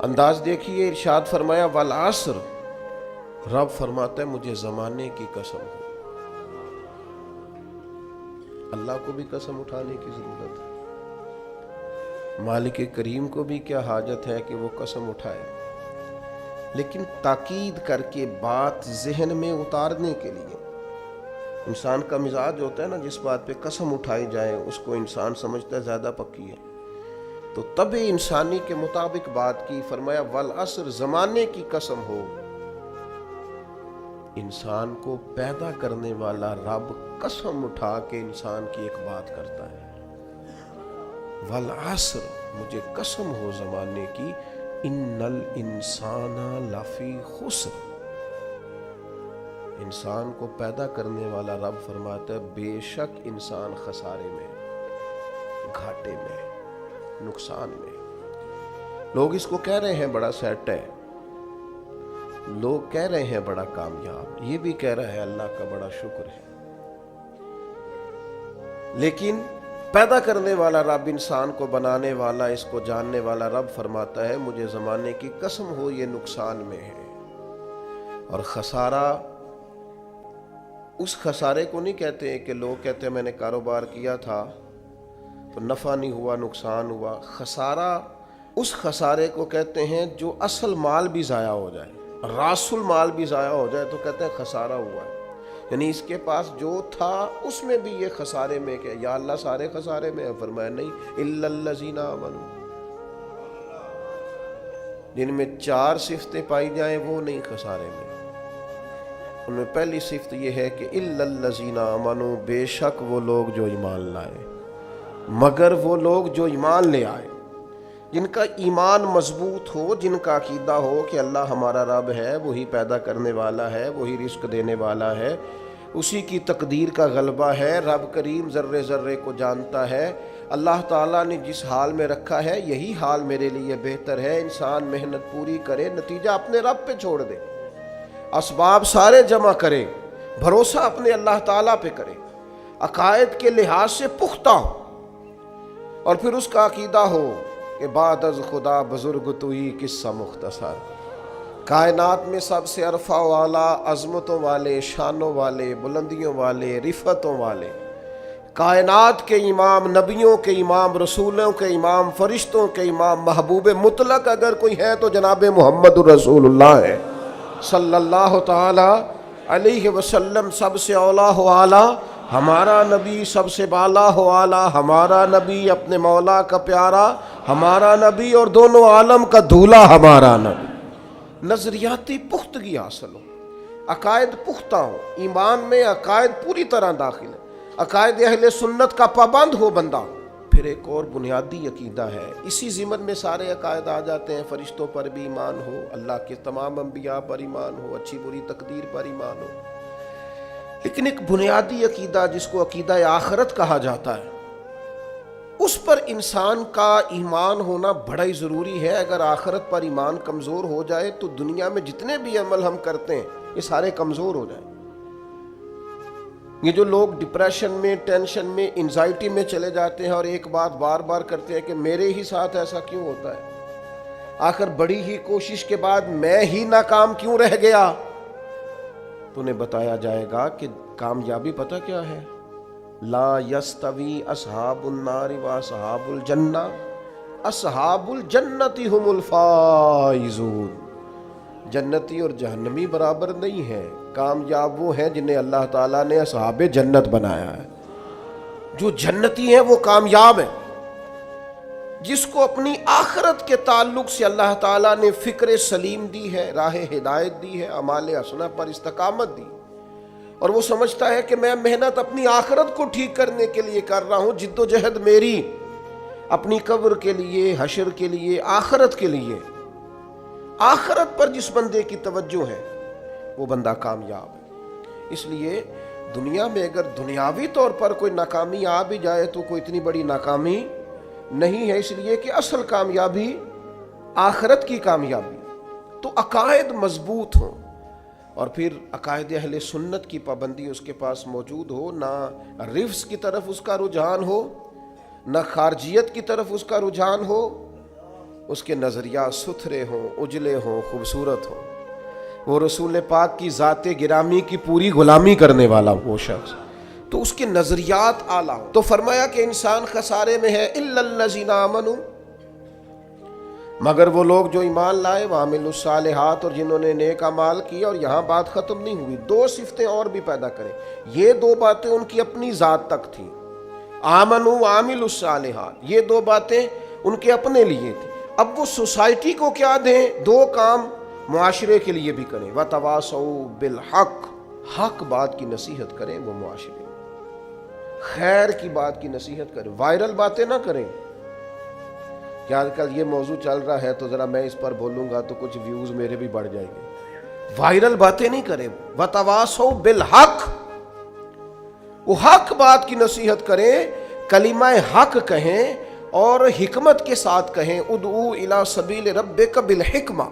انداز دیکھیے، ارشاد فرمایا والعصر، رب فرماتا ہے مجھے زمانے کی قسم ہے۔ اللہ کو بھی قسم اٹھانے کی ضرورت ہے، مالک کریم کو بھی کیا حاجت ہے کہ وہ قسم اٹھائے، لیکن تاکید کر کے بات ذہن میں اتارنے کے لیے۔ انسان کا مزاج ہوتا ہے نا، جس بات پہ قسم اٹھائی جائے اس کو انسان سمجھتا ہے زیادہ پکی ہے، تو طبع انسانی کے مطابق بات کی، فرمایا والعصر، زمانے کی قسم ہو۔ انسان کو پیدا کرنے والا رب قسم اٹھا کے انسان کی ایک بات کرتا ہے، والعصر، مجھے قسم ہو زمانے کی، ان الانسان لفی خسر، انسان کو پیدا کرنے والا رب فرماتا ہے بے شک انسان خسارے میں، گھاٹے میں، نقصان میں۔ لوگ اس کو کہہ رہے ہیں بڑا سیٹ ہے، لوگ کہہ رہے ہیں بڑا کامیاب، یہ بھی کہہ رہا ہے اللہ کا بڑا شکر ہے، لیکن پیدا کرنے والا رب، انسان کو بنانے والا، اس کو جاننے والا رب فرماتا ہے مجھے زمانے کی قسم ہو یہ نقصان میں ہے۔ اور خسارہ اس خسارے کو نہیں کہتے ہیں کہ لوگ کہتے ہیں میں نے کاروبار کیا تھا تو نفع نہیں ہوا، نقصان ہوا۔ خسارہ اس خسارے کو کہتے ہیں جو اصل مال بھی ضائع ہو جائے، راس المال بھی ضائع ہو جائے تو کہتے ہیں خسارہ ہوا ہے، یعنی اس کے پاس جو تھا اس میں بھی یہ خسارے میں کہ یا اللہ سارے خسارے میں ہے؟ فرمایا نہیں، الا الذین آمنوا، جن میں 4 صفتیں پائی جائیں وہ نہیں خسارے میں۔ ان میں پہلی صفت یہ ہے کہ الا الذین آمنوا، بے شک وہ لوگ جو ایمان لائے، مگر وہ لوگ جو ایمان لے آئے، جن کا ایمان مضبوط ہو، جن کا عقیدہ ہو کہ اللہ ہمارا رب ہے، وہی پیدا کرنے والا ہے، وہی رزق دینے والا ہے، اسی کی تقدیر کا غلبہ ہے، رب کریم ذرے ذرے کو جانتا ہے، اللہ تعالیٰ نے جس حال میں رکھا ہے یہی حال میرے لیے بہتر ہے۔ انسان محنت پوری کرے، نتیجہ اپنے رب پہ چھوڑ دے، اسباب سارے جمع کرے، بھروسہ اپنے اللہ تعالیٰ پہ کرے، عقائد کے لحاظ سے پختہ ہو، اور پھر اس کا عقیدہ ہو کہ بعد از خدا بزرگ تو ہی قصہ مختصر، کائنات میں سب سے عرفہ والا، عظمتوں والے، شانوں والے، بلندیوں والے، رفتوں والے، کائنات کے امام، نبیوں کے امام، رسولوں کے امام، فرشتوں کے امام، محبوب مطلق اگر کوئی ہے تو جناب محمد الرسول اللہ ہے صلی اللہ تعالی علیہ وسلم۔ سب سے اولا ہو اعلیٰ ہمارا نبی، سب سے بالا ہو اعلیٰ ہمارا نبی، اپنے مولا کا پیارا ہمارا نبی، اور دونوں عالم کا دھولا ہمارا نبی۔ نظریاتی پختگی حاصل ہو، عقائد پختہ ہو، ایمان میں عقائد پوری طرح داخل ہے، عقائد اہل سنت کا پابند ہو بندہ۔ پھر ایک اور بنیادی عقیدہ ہے، اسی ضمن میں سارے عقائد آ جاتے ہیں، فرشتوں پر بھی ایمان ہو، اللہ کے تمام انبیاء پر ایمان ہو، اچھی بری تقدیر پر ایمان ہو، لیکن ایک بنیادی عقیدہ جس کو عقیدہ آخرت کہا جاتا ہے، اس پر انسان کا ایمان ہونا بڑا ہی ضروری ہے۔ اگر آخرت پر ایمان کمزور ہو جائے تو دنیا میں جتنے بھی عمل ہم کرتے ہیں یہ سارے کمزور ہو جائیں۔ یہ جو لوگ ڈپریشن میں، ٹینشن میں، انزائٹی میں چلے جاتے ہیں اور ایک بات بار بار کرتے ہیں کہ میرے ہی ساتھ ایسا کیوں ہوتا ہے، آخر بڑی ہی کوشش کے بعد میں ہی ناکام کیوں رہ گیا، تو انہیں بتایا جائے گا کہ کامیابی پتہ کیا ہے؟ لا یستوی اصحاب النار و اصحاب الجنہ، اصحاب الجنت هم الفائزون، جنتی اور جہنمی برابر نہیں ہیں، کامیاب وہ ہیں جنہیں اللہ تعالیٰ نے اصحاب جنت بنایا ہے۔ جو جنتی ہیں وہ کامیاب ہیں، جس کو اپنی آخرت کے تعلق سے اللہ تعالیٰ نے فکر سلیم دی ہے، راہ ہدایت دی ہے، اعمال حسنہ پر استقامت دی، اور وہ سمجھتا ہے کہ میں محنت اپنی آخرت کو ٹھیک کرنے کے لیے کر رہا ہوں، جد و جہد میری اپنی قبر کے لیے، حشر کے لیے، آخرت کے لیے۔ آخرت پر جس بندے کی توجہ ہے وہ بندہ کامیاب ہے۔ اس لیے دنیا میں اگر دنیاوی طور پر کوئی ناکامی آ بھی جائے تو کوئی اتنی بڑی ناکامی نہیں ہے، اس لیے کہ اصل کامیابی آخرت کی کامیابی۔ تو عقائد مضبوط ہوں، اور پھر عقائد اہل سنت کی پابندی اس کے پاس موجود ہو، نہ رفض کی طرف اس کا رجحان ہو، نہ خارجیت کی طرف اس کا رجحان ہو، اس کے نظریات ستھرے ہوں، اجلے ہوں، خوبصورت ہوں، وہ رسول پاک کی ذات گرامی کی پوری غلامی کرنے والا وہ شخص، تو اس کے نظریات اعلیٰ ہوں۔ تو فرمایا کہ انسان خسارے میں ہے الا الذین آمنوا، مگر وہ لوگ جو ایمان لائے، وعملوا الصالحات، اور جنہوں نے نیک اعمال کیا۔ اور یہاں بات ختم نہیں ہوئی، دو صفتیں اور بھی پیدا کریں۔ یہ دو باتیں ان کی اپنی ذات تک تھیں، آمنوا وعملوا الصالحات، یہ دو باتیں ان کے اپنے لیے تھیں۔ اب وہ سوسائٹی کو کیا دیں؟ دو کام معاشرے کے لیے بھی کریں، وتواصوا بالحق، حق بات کی نصیحت کریں وہ معاشرے میں، خیر کی بات کی نصیحت کریں، وائرل باتیں نہ کریں کہ آج کل یہ موضوع چل رہا ہے تو ذرا میں اس پر بولوں گا تو کچھ ویوز میرے بھی بڑھ جائیں گے، وائرل باتیں نہیں کریں۔ وتواصوا بالحق، وہ حق بات کی نصیحت کریں، کلمہ حق کہیں اور حکمت کے ساتھ کہیں، ادعو الی سبیل ربک بالحکمہ،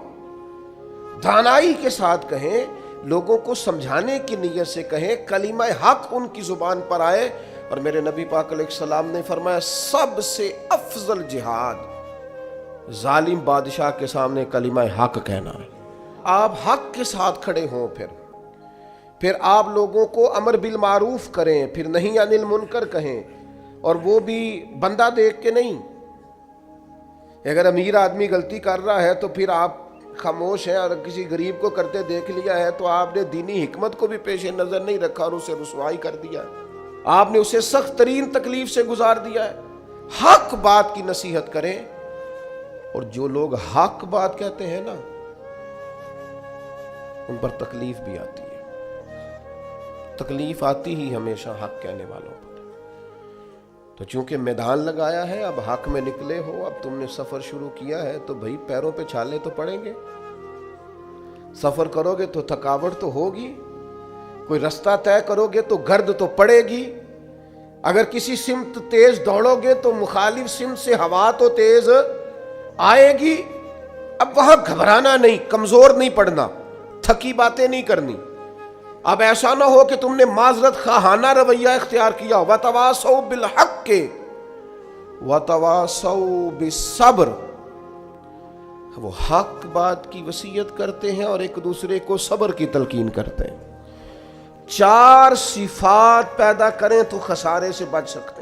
دانائی کے ساتھ کہیں، لوگوں کو سمجھانے کی نیت سے کہیں، کلمہ حق ان کی زبان پر آئے۔ اور میرے نبی پاک علیہ السلام نے فرمایا سب سے افضل جہاد ظالم بادشاہ کے سامنے کلمہ حق کہنا ہے۔ آپ حق کے ساتھ کھڑے ہوں، پھر آپ لوگوں کو امر بالمعروف کریں، پھر نہی عن المنکر کہیں، اور وہ بھی بندہ دیکھ کے نہیں۔ اگر امیر آدمی غلطی کر رہا ہے تو پھر آپ خاموش ہیں، اور کسی غریب کو کرتے دیکھ لیا ہے تو آپ نے دینی حکمت کو بھی پیش نظر نہیں رکھا اور اسے رسوائی کر دیا ہے، آپ نے اسے سخت ترین تکلیف سے گزار دیا ہے۔ حق بات کی نصیحت کریں، اور جو لوگ حق بات کہتے ہیں نا ان پر تکلیف بھی آتی ہے، تکلیف آتی ہی ہمیشہ حق کہنے والوں پر۔ تو چونکہ میدان لگایا ہے، اب حق میں نکلے ہو، اب تم نے سفر شروع کیا ہے تو بھئی پیروں پہ چھالے تو پڑیں گے، سفر کرو گے تو تھکاوٹ تو ہوگی، کوئی رستہ طے کرو گے تو گرد تو پڑے گی، اگر کسی سمت تیز دوڑو گے تو مخالف سمت سے ہوا تو تیز آئے گی۔ اب وہاں گھبرانا نہیں، کمزور نہیں پڑنا، تھکی باتیں نہیں کرنی۔ اب ایسا نہ ہو کہ تم نے معذرت خواہانہ رویہ اختیار کیا، وتواصوا بالحق وتواصوا بالصبر، وہ حق بات کی وصیت کرتے ہیں اور ایک دوسرے کو صبر کی تلقین کرتے ہیں۔ چار صفات پیدا کریں تو خسارے سے بچ سکتے